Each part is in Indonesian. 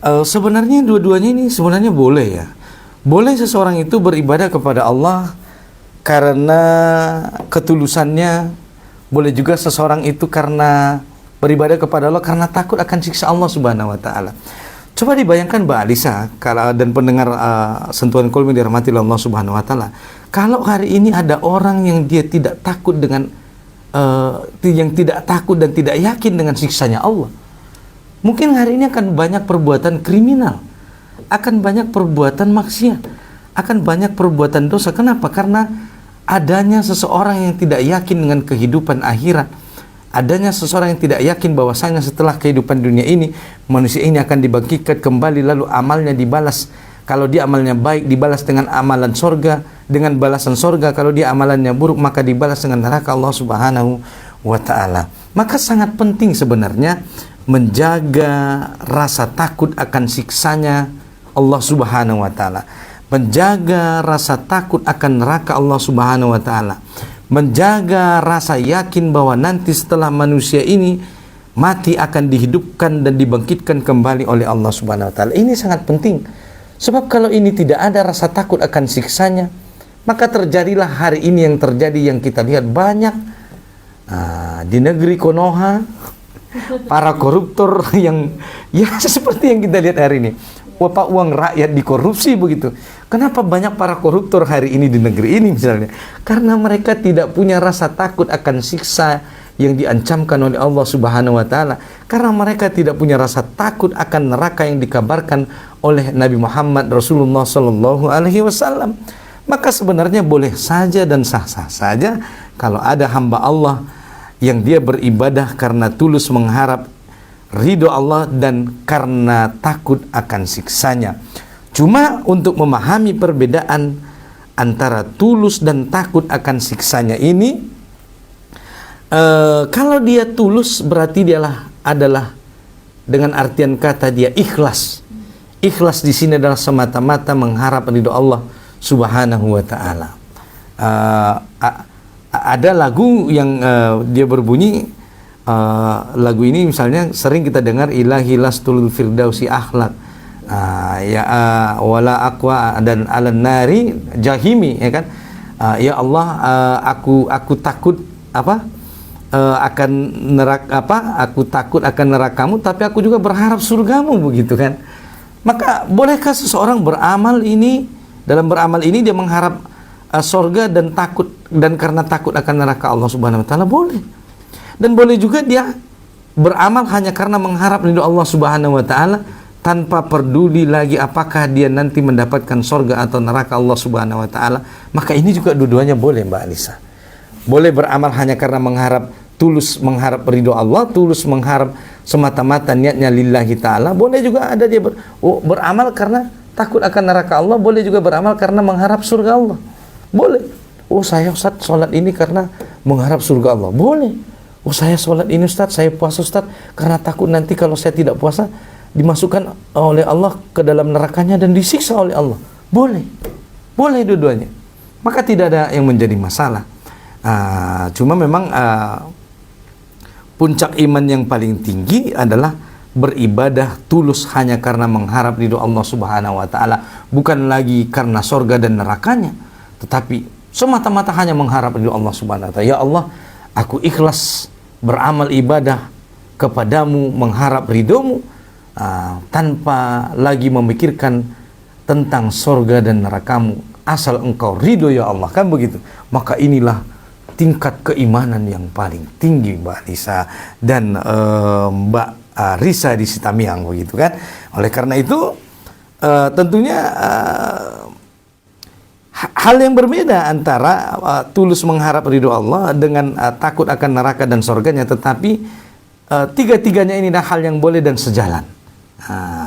Sebenarnya dua-duanya ini sebenarnya boleh ya. Boleh seseorang itu beribadah kepada Allah karena ketulusannya. Boleh juga seseorang itu karena beribadah kepada Allah karena takut akan siksa Allah Subhanahu wa taala. Coba dibayangkan Mbak Alisa dan pendengar sentuhan kolmi dirahmati Allah Subhanahu wa taala. Kalau hari ini ada orang yang dia tidak takut dengan yang tidak takut dan tidak yakin dengan siksanya Allah, mungkin hari ini akan banyak perbuatan kriminal, akan banyak perbuatan maksiat, akan banyak perbuatan dosa. Kenapa? Karena adanya seseorang yang tidak yakin dengan kehidupan akhirat, adanya seseorang yang tidak yakin bahwasanya setelah kehidupan dunia ini manusia ini akan dibangkitkan kembali, lalu amalnya dibalas. Kalau dia amalnya baik dibalas dengan amalan sorga, dengan balasan sorga. Kalau dia amalannya buruk maka dibalas dengan neraka Allah Subhanahu wa ta'ala. Maka sangat penting sebenarnya menjaga rasa takut akan siksanya Allah Subhanahu wa ta'ala, menjaga rasa takut akan neraka Allah Subhanahu wa ta'ala, menjaga rasa yakin bahwa nanti setelah manusia ini mati akan dihidupkan dan dibangkitkan kembali oleh Allah Subhanahu wa ta'ala. Ini sangat penting. Sebab kalau ini tidak ada rasa takut akan siksanya, maka terjadilah hari ini yang terjadi, yang kita lihat banyak di negeri Konoha, para koruptor yang ya seperti yang kita lihat hari ini. Wapa uang rakyat dikorupsi begitu. Kenapa banyak para koruptor hari ini di negeri ini misalnya? Karena mereka tidak punya rasa takut akan siksa yang diancamkan oleh Allah Subhanahu wa taala. Karena mereka tidak punya rasa takut akan neraka yang dikabarkan oleh Nabi Muhammad Rasulullah sallallahu alaihi wasallam. Maka sebenarnya boleh saja dan sah-sah saja kalau ada hamba Allah yang dia beribadah karena tulus mengharap ridho Allah dan karena takut akan siksanya. Cuma untuk memahami perbedaan antara tulus dan takut akan siksanya ini, kalau dia tulus berarti dia adalah dengan artian kata dia ikhlas. Ikhlas di sini adalah semata-mata mengharap ridho Allah Subhanahu wa taala. Ada lagu yang dia berbunyi, lagu ini misalnya sering kita dengar, ilahi lastul firdausi akhlak, wala aqwa dan alan nari jahimi, ya kan? Ya Allah, aku takut akan neraka, aku takut akan nerakamu, tapi aku juga berharap surgamu, begitu kan? Maka bolehkah seseorang beramal ini, dalam beramal ini dia mengharap surga dan takut, dan karena takut akan neraka Allah Subhanahu wa taala? Boleh. Dan boleh juga dia beramal hanya karena mengharap ridho Allah Subhanahu wa taala, tanpa peduli lagi apakah dia nanti mendapatkan surga atau neraka Allah Subhanahu wa taala. Maka ini juga dua-duanya boleh, Mbak Alisa. Boleh beramal hanya karena tulus mengharap ridho Allah, tulus mengharap semata-mata niatnya lillahi ta'ala. Boleh juga ada dia beramal karena takut akan neraka Allah. Boleh juga beramal karena mengharap surga Allah. Boleh. Oh, saya Ustaz sholat ini karena mengharap surga Allah. Boleh. Oh, saya sholat ini Ustaz, saya puasa Ustaz karena takut nanti kalau saya tidak puasa dimasukkan oleh Allah ke dalam nerakanya dan disiksa oleh Allah. Boleh. Boleh dua-duanya. Maka tidak ada yang menjadi masalah. Cuma memang puncak iman yang paling tinggi adalah beribadah tulus hanya karena mengharap ridho Allah Subhanahu wa taala, bukan lagi karena surga dan nerakanya, tetapi semata-mata hanya mengharap ridho Allah Subhanahu wa taala. Ya Allah, aku ikhlas beramal ibadah kepadamu mengharap ridhomu, tanpa lagi memikirkan tentang surga dan nerakamu, asal engkau ridho ya Allah, kan begitu. Maka inilah tingkat keimanan yang paling tinggi, Mbak Lisa dan Mbak Risa di Sitamiang, begitu kan. Oleh karena itu tentunya hal yang berbeda antara tulus mengharap ridho Allah dengan takut akan neraka dan surganya, tetapi tiga-tiganya ini adalah hal yang boleh dan sejalan.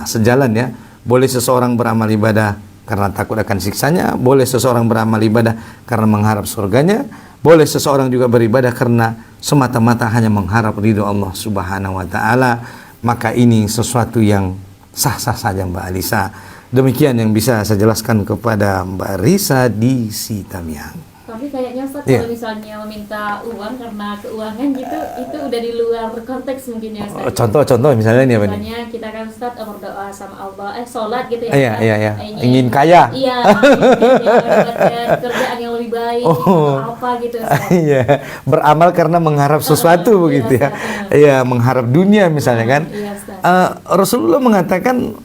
Sejalan ya. Boleh seseorang beramal ibadah karena takut akan siksanya, boleh seseorang beramal ibadah karena mengharap surganya, boleh seseorang juga beribadah karena semata-mata hanya mengharap ridho Allah Subhanahu wa taala. Maka ini sesuatu yang sah-sah saja, Mbak Alisa. Demikian yang bisa saya jelaskan kepada Mbak Risa di Sitamiang. Tapi kayaknya Ustaz, Iya. kalau misalnya meminta uang karena keuangan gitu, itu udah di luar konteks mungkin ya Ustaz. Contoh misalnya nih apa nih? Misalnya kita kan Ustaz berdoa sama Allah, sholat gitu ya Iya, Ustaz. iya, iya. Kayaknya- Ingin kaya. Iya, ingin mendapatkan kerjaan yang lebih baik, Oh. atau apa gitu Ustaz. Iya, beramal karena mengharap sesuatu Iya, begitu ya. Ustaz. Iya, mengharap dunia misalnya kan. Iya Ustaz. Rasulullah mengatakan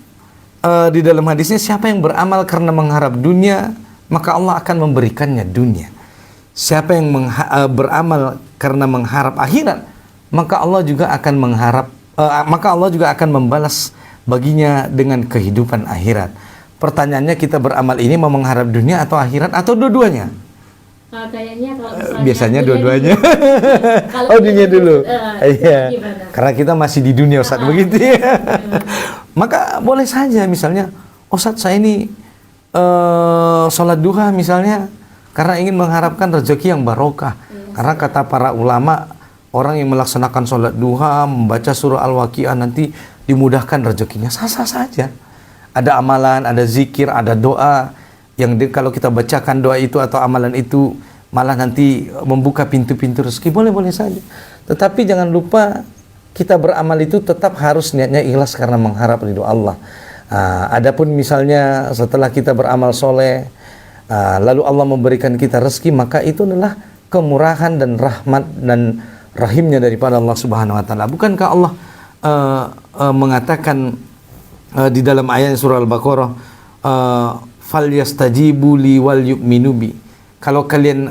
di dalam hadisnya, siapa yang beramal karena mengharap dunia, maka Allah akan memberikannya dunia. Siapa yang beramal karena mengharap akhirat, maka Allah juga akan membalas baginya dengan kehidupan akhirat. Pertanyaannya, kita beramal ini mau mengharap dunia atau akhirat atau dua-duanya? Kayaknya kalau misalnya Biasanya dunia dua-duanya. dulu. Kalau Oh, dunia dulu. Iya. gimana? Karena kita masih di dunia, Ustaz, begitu ya. Maka boleh saja misalnya, Ustaz, saya ini sholat duha misalnya karena ingin mengharapkan rezeki yang barokah. Karena kata para ulama, orang yang melaksanakan sholat duha, membaca surah Al-Waqiah nanti dimudahkan rezekinya. Sah-sah saja. Ada amalan, ada zikir, ada doa yang kalau kita bacakan doa itu atau amalan itu malah nanti membuka pintu-pintu rezeki. Boleh-boleh saja. Tetapi jangan lupa, kita beramal itu tetap harus niatnya ikhlas karena mengharap ridho Allah. Adapun misalnya setelah kita beramal soleh, lalu Allah memberikan kita rezeki, maka itu adalah kemurahan dan rahmat dan rahimnya daripada Allah Subhanahu Wa Taala. Bukankah Allah mengatakan di dalam ayat surah Al-Baqarah, falyastajibu li wal yu'minu bi. Kalau kalian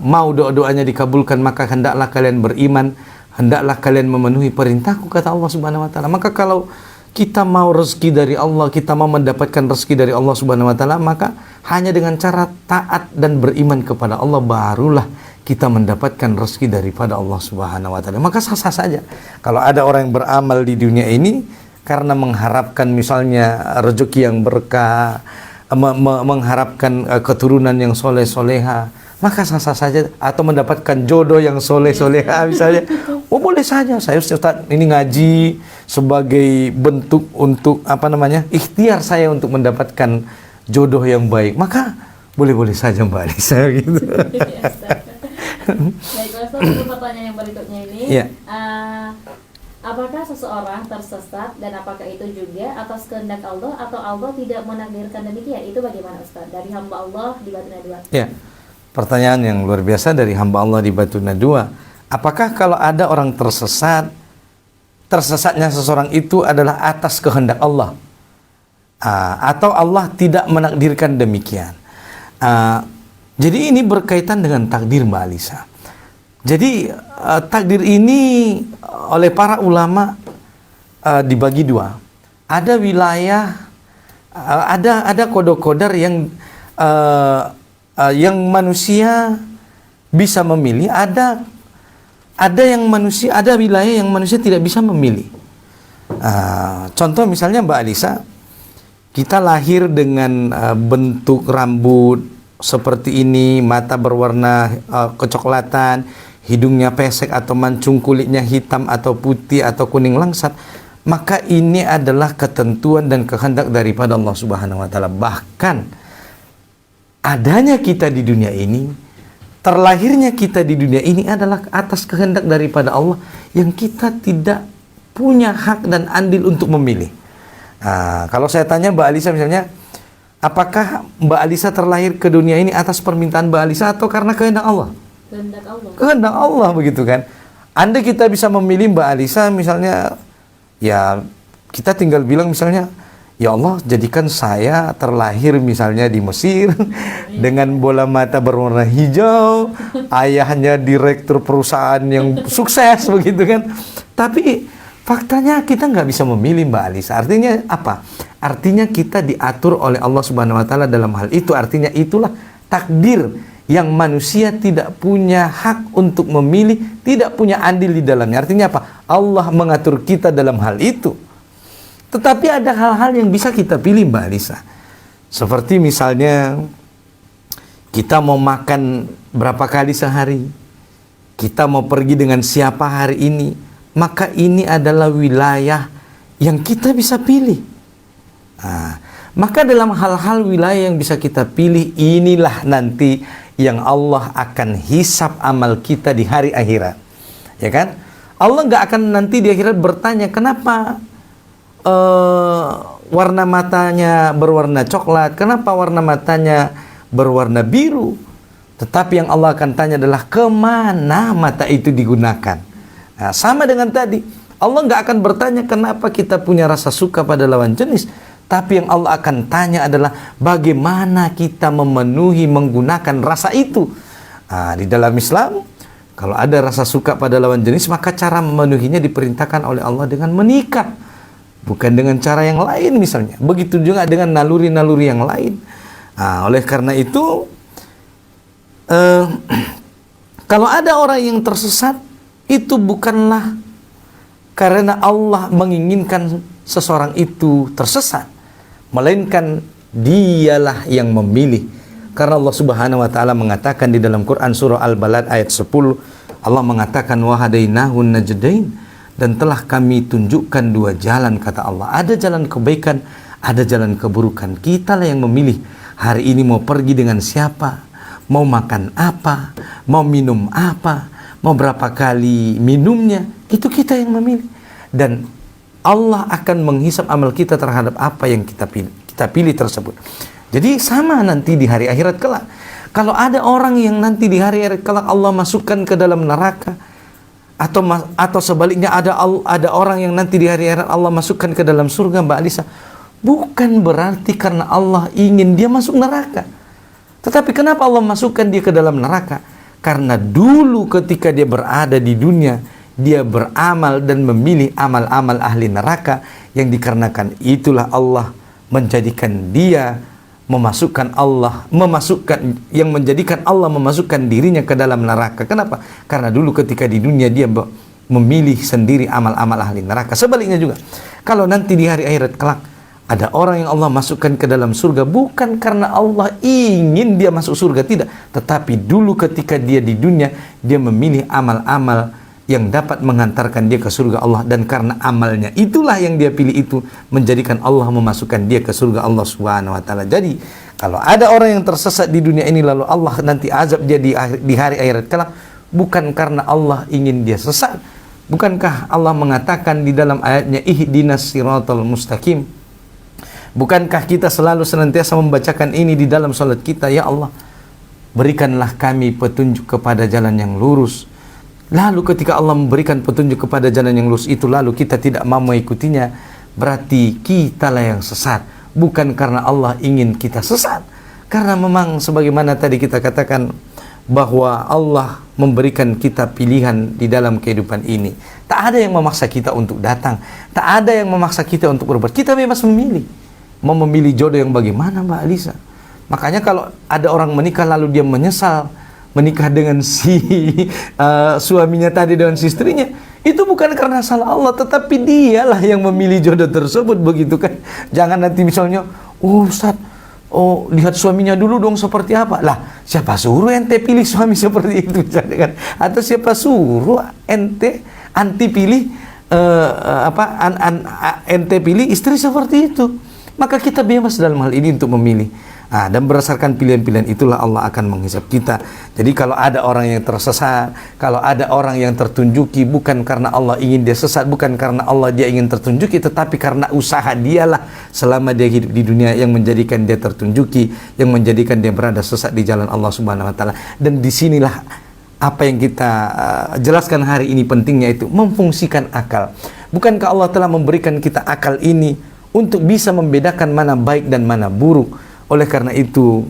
mau doa-doanya dikabulkan, maka hendaklah kalian beriman, hendaklah kalian memenuhi perintahku, kata Allah Subhanahu Wa Taala. Maka kalau kita mau rezeki dari Allah, kita mau mendapatkan rezeki dari Allah Subhanahu Wa Taala, maka hanya dengan cara taat dan beriman kepada Allah, barulah kita mendapatkan rezeki daripada Allah Subhanahu Wa Taala. Maka sah-sah saja kalau ada orang yang beramal di dunia ini karena mengharapkan misalnya rezeki yang berkah, mengharapkan keturunan yang soleh-soleha, maka sah-sah saja. Atau mendapatkan jodoh yang soleh-soleha misalnya, oh boleh saja. Saya Ustaz ini ngaji sebagai bentuk untuk ikhtiar saya untuk mendapatkan jodoh yang baik, maka boleh-boleh saja Mbak Alisa gitu. Baik, Ustaz, untuk pertanyaan yang berikutnya ini, Iya. Apakah seseorang tersesat dan apakah itu juga atas kehendak Allah atau Allah tidak menakdirkan demikian? Itu bagaimana Ustaz? Dari hamba Allah di Batu Najwa. Ya, pertanyaan yang luar biasa dari hamba Allah di Batu Najwa. Apakah kalau ada orang tersesat, tersesatnya seseorang itu adalah atas kehendak Allah? Atau Allah tidak menakdirkan demikian? Jadi ini berkaitan dengan takdir, Mbak Alisa. Jadi takdir ini oleh para ulama dibagi dua. Ada wilayah, ada kodok-kodar yang manusia bisa memilih. Ada wilayah yang manusia tidak bisa memilih. Contoh misalnya Mbak Alisa, kita lahir dengan bentuk rambut seperti ini, mata berwarna kecoklatan, hidungnya pesek atau mancung, kulitnya hitam atau putih atau kuning langsat, maka ini adalah ketentuan dan kehendak daripada Allah Subhanahu Wa Taala. Bahkan adanya kita di dunia ini, terlahirnya kita di dunia ini adalah atas kehendak daripada Allah yang kita tidak punya hak dan andil untuk memilih. Kalau saya tanya Mbak Alisa misalnya, apakah Mbak Alisa terlahir ke dunia ini atas permintaan Mbak Alisa atau karena kehendak Allah? Kehendak Allah. Kehendak Allah, begitu kan? Andai kita bisa memilih Mbak Alisa misalnya, ya kita tinggal bilang misalnya, ya Allah jadikan saya terlahir misalnya di Mesir dengan bola mata berwarna hijau, ayahnya direktur perusahaan yang sukses begitu kan. Tapi faktanya kita nggak bisa memilih Mbak Alisa. Artinya apa? Artinya kita diatur oleh Allah Subhanahu Wa Taala dalam hal itu. Artinya itulah takdir yang manusia tidak punya hak untuk memilih, tidak punya andil di dalamnya. Artinya apa? Allah mengatur kita dalam hal itu. Tetapi ada hal-hal yang bisa kita pilih Mbak Alisa. Seperti misalnya kita mau makan berapa kali sehari, kita mau pergi dengan siapa hari ini, maka ini adalah wilayah yang kita bisa pilih. Maka dalam hal-hal wilayah yang bisa kita pilih, inilah nanti yang Allah akan hisap amal kita di hari akhirat. Ya kan? Allah nggak akan nanti di akhirat bertanya, kenapa warna matanya berwarna coklat, kenapa warna matanya berwarna biru. Tetapi yang Allah akan tanya adalah kemana mata itu digunakan. Nah, sama dengan tadi, Allah nggak akan bertanya kenapa kita punya rasa suka pada lawan jenis, tapi yang Allah akan tanya adalah bagaimana kita memenuhi menggunakan rasa itu. Nah, di dalam Islam, kalau ada rasa suka pada lawan jenis, maka cara memenuhinya diperintahkan oleh Allah dengan menikah, bukan dengan cara yang lain misalnya. Begitu juga dengan naluri-naluri yang lain. Nah, oleh karena itu, kalau ada orang yang tersesat, itu bukanlah karena Allah menginginkan seseorang itu tersesat, melainkan dialah yang memilih. Karena Allah Subhanahu wa taala mengatakan di dalam Quran surah Al-Balad ayat 10, Allah mengatakan wa hadainahun najdain, dan telah kami tunjukkan dua jalan, kata Allah. Ada jalan kebaikan, ada jalan keburukan. Kitalah yang memilih hari ini mau pergi dengan siapa, mau makan apa, mau minum apa, mau berapa kali minumnya, itu kita yang memilih. Dan Allah akan menghisap amal kita terhadap apa yang kita pilih tersebut. Jadi sama nanti di hari akhirat kelak. Kalau ada orang yang nanti di hari akhirat kelak Allah masukkan ke dalam neraka, atau sebaliknya ada orang yang nanti di hari akhirat Allah masukkan ke dalam surga, Mbak Alisa, bukan berarti karena Allah ingin dia masuk neraka. Tetapi kenapa Allah masukkan dia ke dalam neraka? Karena dulu ketika dia berada di dunia, dia beramal dan memilih amal-amal ahli neraka, yang dikarenakan itulah Allah menjadikan dia yang menjadikan Allah memasukkan dirinya ke dalam neraka. Kenapa? Karena dulu ketika di dunia dia memilih sendiri amal-amal ahli neraka. Sebaliknya juga, kalau nanti di hari akhirat kelak ada orang yang Allah masukkan ke dalam surga, bukan karena Allah ingin dia masuk surga, tidak. Tetapi dulu ketika dia di dunia, dia memilih amal-amal yang dapat menghantarkan dia ke surga Allah. Dan karena amalnya itulah yang dia pilih, itu menjadikan Allah memasukkan dia ke surga Allah Subhanahu wa ta'ala. Jadi, kalau ada orang yang tersesat di dunia ini, lalu Allah nanti azab dia di hari akhirat kelak, bukan karena Allah ingin dia sesat. Bukankah Allah mengatakan di dalam ayatnya, ihdinas siratal mustaqim? Bukankah kita selalu senantiasa membacakan ini di dalam salat kita? Ya Allah, berikanlah kami petunjuk kepada jalan yang lurus. Lalu ketika Allah memberikan petunjuk kepada jalan yang lurus itu, lalu kita tidak mau mengikutinya, berarti kitalah yang sesat. Bukan karena Allah ingin kita sesat. Karena memang sebagaimana tadi kita katakan, bahwa Allah memberikan kita pilihan di dalam kehidupan ini. Tak ada yang memaksa kita untuk datang, tak ada yang memaksa kita untuk berbuat. Kita bebas memilih. Mau memilih jodoh yang bagaimana, Mbak Alisa? Makanya kalau ada orang menikah lalu dia menyesal menikah dengan si suaminya tadi, dengan si istrinya, itu bukan karena salah Allah, tetapi dialah yang memilih jodoh tersebut, begitu kan? Jangan nanti misalnya, Ustaz, lihat suaminya dulu dong seperti apa. Lah, siapa suruh ente pilih suami seperti itu, kan? Atau siapa suruh ente pilih ente pilih istri seperti itu? Maka kita bebas dalam hal ini untuk memilih. Dan berdasarkan pilihan-pilihan itulah Allah akan menghisap kita. Jadi kalau ada orang yang tersesat, kalau ada orang yang tertunjuki, bukan karena Allah ingin dia sesat, bukan karena Allah dia ingin tertunjuki, tetapi karena usaha dialah selama dia hidup di dunia yang menjadikan dia tertunjuki, yang menjadikan dia berada sesat di jalan Allah Subhanahu wa taala. Dan disinilah apa yang kita jelaskan hari ini pentingnya, itu memfungsikan akal. Bukankah Allah telah memberikan kita akal ini untuk bisa membedakan mana baik dan mana buruk? Oleh karena itu,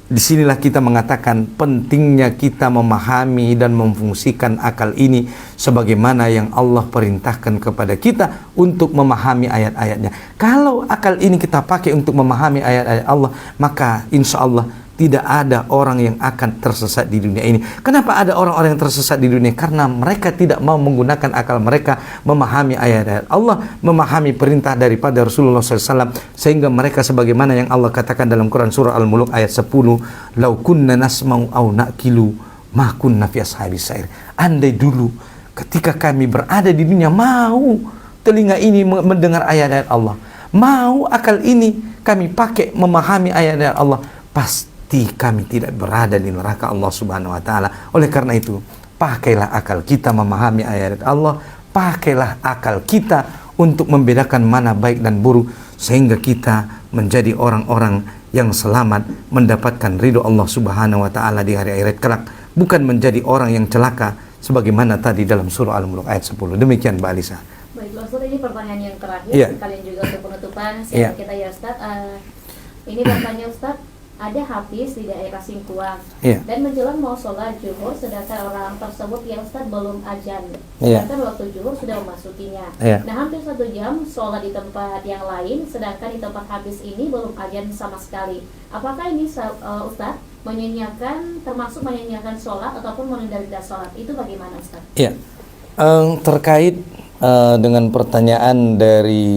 disinilah kita mengatakan pentingnya kita memahami dan memfungsikan akal ini sebagaimana yang Allah perintahkan kepada kita untuk memahami ayat-ayatnya. Kalau akal ini kita pakai untuk memahami ayat-ayat Allah, maka insya Allah tidak ada orang yang akan tersesat di dunia ini. Kenapa ada orang-orang yang tersesat di dunia? Karena mereka tidak mau menggunakan akal mereka memahami ayat-ayat Allah, memahami perintah daripada Rasulullah SAW, sehingga mereka sebagaimana yang Allah katakan dalam Quran surah Al-Mulk ayat 10, "Lau kunna nasma'u aw naqilu ma kunna fi ashabis sa'ir." Andai dulu ketika kami berada di dunia mau telinga ini mendengar ayat-ayat Allah, mau akal ini kami pakai memahami ayat-ayat Allah, pasti kami tidak berada di neraka Allah Subhanahu wa taala. Oleh karena itu, pakailah akal kita memahami ayat Allah, pakailah akal kita untuk membedakan mana baik dan buruk, sehingga kita menjadi orang-orang yang selamat, mendapatkan ridho Allah Subhanahu wa taala di hari akhirat kelak, bukan menjadi orang yang celaka sebagaimana tadi dalam surah Al-Mulk ayat 10. Demikian Mbak Alisa. Baik, Ustaz, ini pertanyaan yang terakhir, Iya. sekalian juga untuk penutupan Iya. siaran kita ya Ustaz. Ini bertanya Ustaz, ada hafiz di daerah Singkuang Iya. dan menjelang mau sholat zuhur, sedangkan orang tersebut ya Ustaz belum azan, Iya. sedangkan waktu zuhur sudah memasukinya. Iya. Nah, hampir 1 jam sholat di tempat yang lain, sedangkan di tempat hafiz ini belum azan sama sekali. Apakah ini Ustaz menyanyiakan, termasuk menyanyiakan sholat ataupun menunda sholat? Itu bagaimana Ustaz? Iya. Terkait dengan pertanyaan dari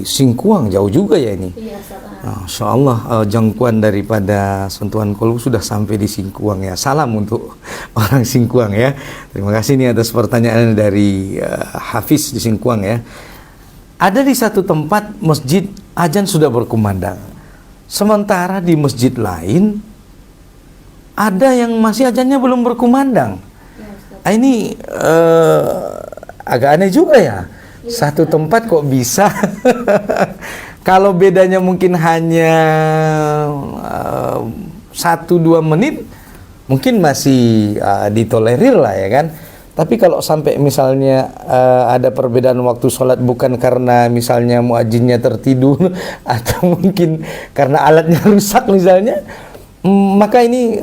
Singkuang, jauh juga ya ini. Iya Ustaz. Masya Allah, jangkauan daripada sentuhan kolbu sudah sampai di Singkuang ya. Salam untuk orang Singkuang ya. Terima kasih nih atas pertanyaan dari Hafiz di Singkuang ya. Ada di satu tempat masjid azan sudah berkumandang, sementara di masjid lain ada yang masih azannya belum berkumandang. Ya, Ustaz. Ini agak aneh juga ya. Satu tempat kok bisa. Kalau bedanya mungkin hanya 1-2 menit, mungkin masih ditolerir lah ya kan. Tapi kalau sampai misalnya ada perbedaan waktu sholat bukan karena misalnya muadzinnya tertidur atau mungkin karena alatnya rusak misalnya, maka ini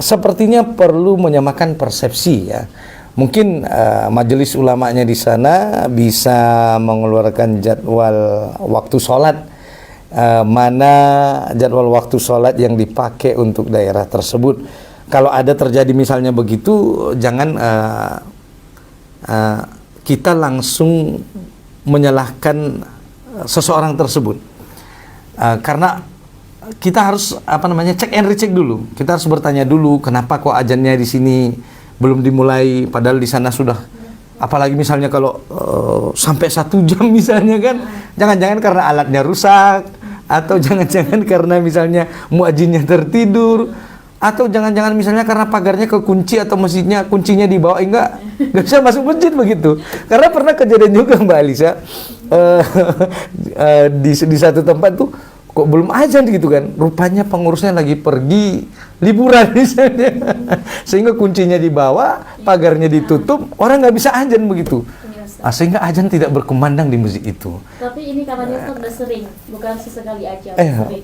sepertinya perlu menyamakan persepsi ya. Mungkin majelis ulamanya di sana bisa mengeluarkan jadwal waktu sholat, mana jadwal waktu sholat yang dipakai untuk daerah tersebut. Kalau ada terjadi misalnya begitu, jangan kita langsung menyalahkan seseorang tersebut, karena kita harus cek and recheck dulu. Kita harus bertanya dulu, kenapa kok azannya di sini belum dimulai, padahal di sana sudah. Apalagi misalnya kalau sampai 1 jam misalnya kan, jangan-jangan karena alatnya rusak, atau jangan-jangan karena misalnya muadzinnya tertidur, atau jangan-jangan misalnya karena pagarnya kekunci atau masjidnya kuncinya dibawa, nggak bisa masuk masjid begitu. Karena pernah kejadian juga Mbak Alisa, di satu tempat tuh kok belum azan gitu kan, rupanya pengurusnya lagi pergi liburan misalnya, sehingga kuncinya dibawa, pagarnya ditutup, orang nggak bisa azan begitu. Sehingga azan tidak berkumandang di masjid itu. Tapi ini kabarnya Ustaz udah sering, bukan sesekali aja.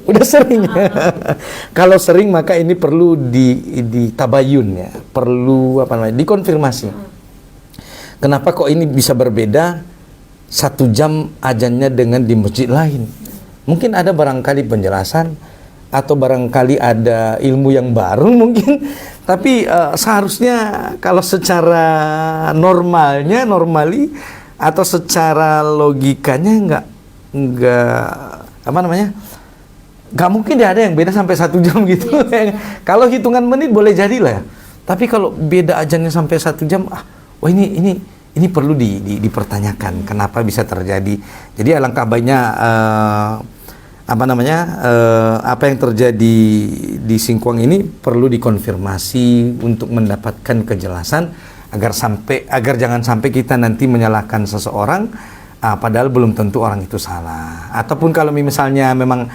Udah sering. Kalau sering maka ini perlu ditabayun ya, perlu dikonfirmasi. Kenapa kok ini bisa berbeda 1 jam azannya dengan di masjid lain? Mungkin ada barangkali penjelasan atau barangkali ada ilmu yang baru mungkin. Tapi seharusnya kalau secara normali atau secara logikanya nggak mungkin ada yang beda sampai 1 jam gitu. Kalau hitungan menit boleh jadilah. Tapi kalau beda azannya sampai 1 jam, ini perlu dipertanyakan kenapa bisa terjadi. Jadi alangkah baiknya apa yang terjadi di Singkuang ini perlu dikonfirmasi untuk mendapatkan kejelasan agar jangan sampai kita nanti menyalahkan seseorang padahal belum tentu orang itu salah. Ataupun kalau misalnya memang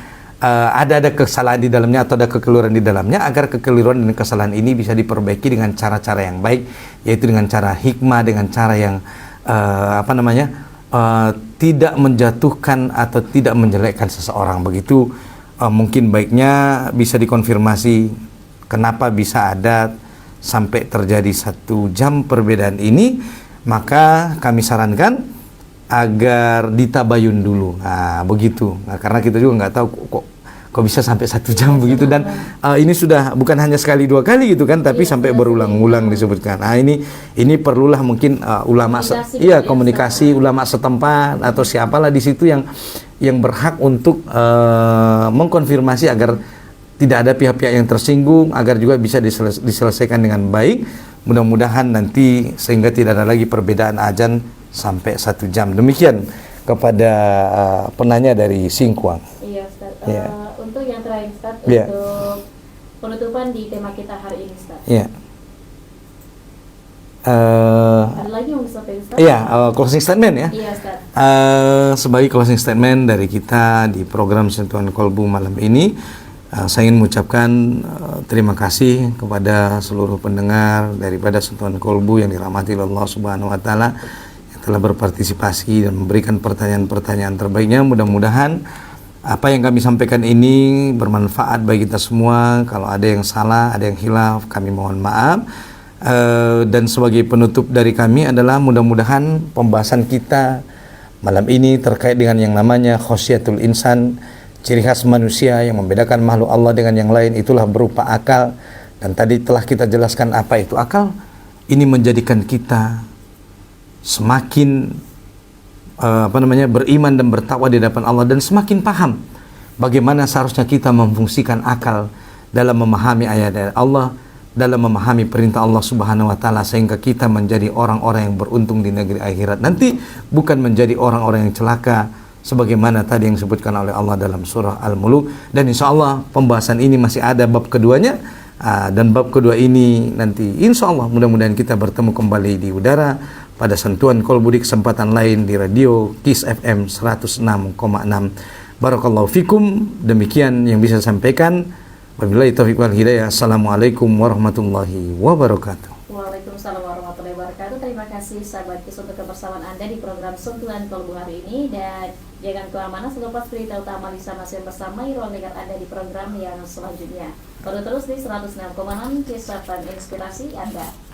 ada kesalahan di dalamnya atau ada kekeliruan di dalamnya, agar kekeliruan dan kesalahan ini bisa diperbaiki dengan cara-cara yang baik, yaitu dengan cara hikmah, dengan cara yang tidak menjatuhkan atau tidak menjelekkan seseorang begitu. Mungkin baiknya bisa dikonfirmasi kenapa bisa ada sampai terjadi 1 jam perbedaan ini. Maka kami sarankan agar ditabayun dulu. Begitu. Karena kita juga nggak tahu kok bisa sampai 1 jam begitu, dan ini sudah bukan hanya sekali 2 kali gitu kan, tapi sampai berulang-ulang disebutkan. Ini perlulah mungkin komunikasi ulama setempat atau siapalah di situ yang berhak untuk mengkonfirmasi agar tidak ada pihak-pihak yang tersinggung, agar juga bisa diselesaikan dengan baik. Mudah-mudahan nanti sehingga tidak ada lagi perbedaan azan sampai 1 jam. Demikian kepada penanya dari Singkuang. Iya Ustaz. Iya. Untuk yang terakhir Ustaz, Iya. untuk penutupan di tema kita hari ini Ustaz. Ya. Ada lagi yang mau disampaikan Ustaz? Iya, closing statement ya. Iya Ustaz. Sebagai closing statement dari kita di program Sentuhan Kolbu malam ini, saya ingin mengucapkan terima kasih kepada seluruh pendengar daripada Sentuhan Kolbu yang dirahmati oleh Allah Subhanahu wa taala yang telah berpartisipasi dan memberikan pertanyaan-pertanyaan terbaiknya. Mudah-mudahan apa yang kami sampaikan ini bermanfaat bagi kita semua. Kalau ada yang salah, ada yang hilaf, kami mohon maaf. Dan sebagai penutup dari kami adalah mudah-mudahan pembahasan kita malam ini terkait dengan yang namanya khosyatul insan, ciri khas manusia yang membedakan makhluk Allah dengan yang lain, itulah berupa akal. Dan tadi telah kita jelaskan apa itu akal. Ini menjadikan kita semakin beriman dan bertakwa di hadapan Allah, dan semakin paham bagaimana seharusnya kita memfungsikan akal dalam memahami ayat-ayat Allah, dalam memahami perintah Allah Subhanahu wa taala, sehingga kita menjadi orang-orang yang beruntung di negeri akhirat nanti, bukan menjadi orang-orang yang celaka sebagaimana tadi yang disebutkan oleh Allah dalam surah Al-Mulk. Dan insya Allah pembahasan ini masih ada bab keduanya, dan bab kedua ini nanti insya Allah mudah-mudahan kita bertemu kembali di udara pada Sentuhan Kolbu di kesempatan lain di radio KIS FM 106,6. Barakallahu fikum. Demikian yang bisa saya sampaikan. Wabillahi taufiq wal hidayah. Assalamualaikum warahmatullahi wabarakatuh. Waalaikumsalam warahmatullahi wabarakatuh. Terima kasih sahabat KIS untuk kebersamaan Anda di program Sentuhan Kolbu hari ini, dan jangan kemana-mana, selepas berita utama Lisa masih bersama ruang dengar Anda di program yang selanjutnya. Baru terus di 106,6 KIS FM Inspirasi Anda.